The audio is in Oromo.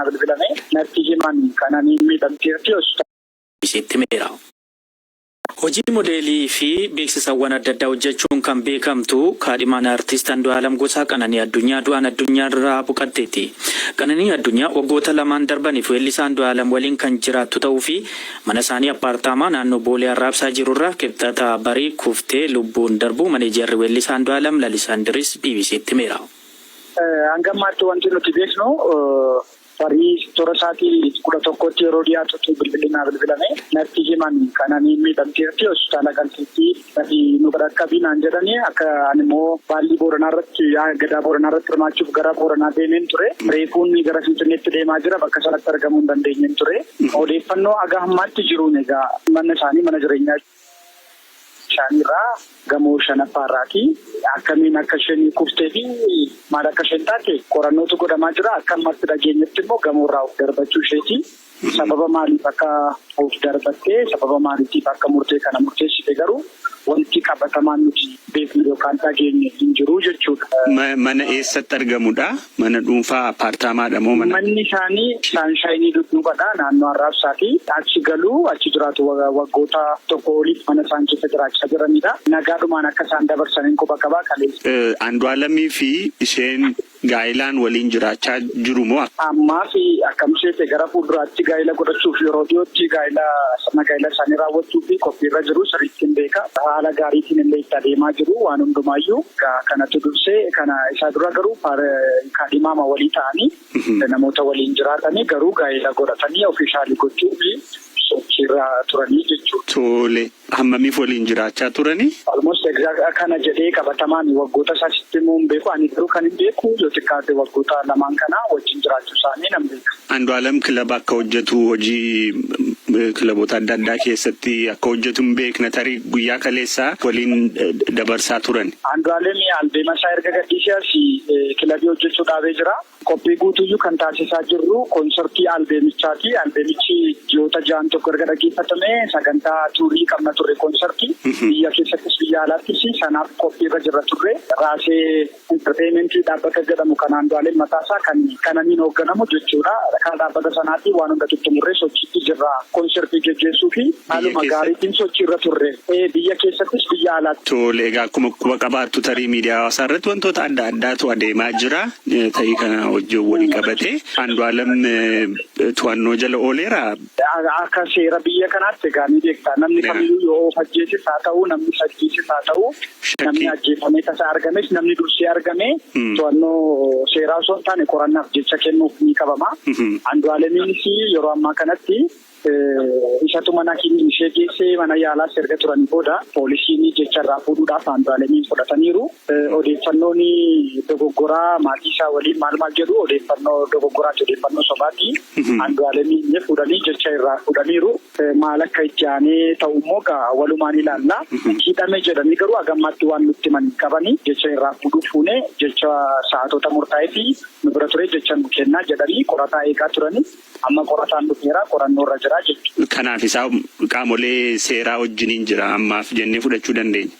bilbilame natti himan kanaan miidhamteerti Isitti meera. Hojii modeelii fi beeksisawwan adda addaa hojjechuun kan beekamtu kaadhimaan artiist Andu'aalam Gosaa Qananii Addunyaa du'aan addunyaarraa boqatteetti. Qananii Addunyaa waggoota lamaan darbaniif weellisaa Andu'aalam waliin kan jiraattu ta'uu fi mana isaanii appaartaamaa naannoo Boolee Arraabsaa jirurraa kibxata barii kuftee lubbuun darbu maneejarri weellisaa Andu'aalam Lalisaa Indiris BBC'tti meera. Hangammaatti wanti nuti beeknu Farii toora isaatii 11 yeroo dhiyaatutti bilbilame natti himan kanaan miidhamteerti hospitaala galteetti nu qaqqabinaan jedhanii akka ani immoo baalli Booranaa irratti gadaa Booranaa irratti hirmaachuuf gara Booranaa deemeen ture. Reefuun gara Finfinneetti deemaa jira bakka sanatti argamuu hin dandeenyeen ture. Odeeffannoo aga hammaatti jiruun egaa mana isaanii mana jireenyaa isaaniirraa gamoo shanaffaarraati. Akkamiin akka isheen kuftee fi maal akka isheen taate qorannootu godhamaa jira. Akka ammatti dhageenyetti immoo gamoorraa of darbachuu isheeti. Sababa maaliif akka of darbattee sababa maaliitiif akka murtee kana murteessite garuu wanti qabatamaan nuti beeknu yookaan dhageenye hin jiru jechuudha. Mana eessatti argamudha? Mana dhuunfaa appaartaamaadha moo mana? Manni isaanii Sanshaayinii Dudduubadha naannoo Arraabsaati. Achi galuu achi jiraatu waggoota tokko oliif mana isaan keessa jiraachaa jiranidha. Nagaadhumaan akka isaan dabarsaniin quba qabaa kaleessa. Andu'aalamii fi isheen gaa'ilaan waliin jiraachaa jiru moo? Ammaa fi akkamseete gara fuulduraatti gaa'ila godhachuuf yeroo dhiyootti sirna gaa'ila isaanii raawwachuu fi qophiirra jiru sirriitti hin beeka. Haala gaariitiin illee itti adeemaa jiru waan hundumaayyuu kanatu dursee kana isaa dura garuu kaadhimaama walii ta'anii namoota waliin jiraatanii garuu gaa'ila godhatanii ofiishaalii gochuu fi sochiirra turanii jechuudha. Tole hammamiif waliin jiraachaa turanii? Almost kana jedhee qabatamaan waggoota isaatti immoo hin beeku ani garuu kan hin beeku yoo xiqqaate waggoota lamaan kana wajjin jiraachuu isaanii nan beeka. Andu'aalam kilaba akka hojjetu hojii kilaboota adda addaa keessatti akka hojjetu hin beekna tarii guyyaa kaleessaa waliin dabarsaa turan. Andu'aalam albeema isaa erga gadhiisee kilabii hojjechuu dhaabee jira. Qophii guutuyyuu kan taasisaa jirru koonsartii albeemichaati. Albeemichi ji'oota ja'an tokko erga dhaggeeffatame sagantaa tuurii qabna turre koonsartii biyya keessattis biyya alaattis sanaaf qophiirra jirra turre. Raasee enterteenmentii dhaabbata jedhamu kan Andu'aalam mataasaa kan kananiin hoogganamu jechuudha. Kan dhaabbata sanaatti waan hunda tuttumurree sochiitti jirra. Koonsartii geggeessuu fi haaluma gaariitiin sochiirra turre. Biyya keessattis biyya alaatti. Tole egaa akkuma quba qabaattu tarii miidiyaa hawaasaa irratti wantoota adda addaatu adeemaa jira. Ta'ii kana hojii walii qabatee Andu'aalam to'annoo jala ooleera. Akka seera biyya kanaatti egaa ni beektaa namni kamiyyuu yoo of ajjeesis haa ta'u namni ajjeesis haa ta'u namni ajjeefamee tasa argames namni dursee argame to'annoo seeraa osoo hin taane qorannaaf jecha kennuuf ni qabama. Andu'aalamiinis yeroo ammaa kanatti isatu mana ishee geessee mana yaalaas erga turanii booda poolisiin jecha irraa fuudhuudhaaf Andu'aalamiin fudhataniiru. Odeeffannoon dogoggoraa maatii isaa waliin maal jedhu odeeffannoo dogoggoraati odeeffannoo sobaati. Andu'aalamiin fuudhanii jecha irraa fuudhaniiru. Maal akka itti aanee ta'u immoo walumaan ilaalla. Hidhame jedhanii garuu hagammaatti waan nutti himan qabanii jecha irraa fuudhuuf fuune jecha sa'aatota murtaa'ee fi nu bira ture jecha nu kennaa jedhanii qorataa eegaa turanii amma qorataan dhufeera qorannoo irra jira jechuudha. Kanaaf isaa qaamolee seeraa wajjiniin jira ammaaf jennee fudhachuu dandeenya.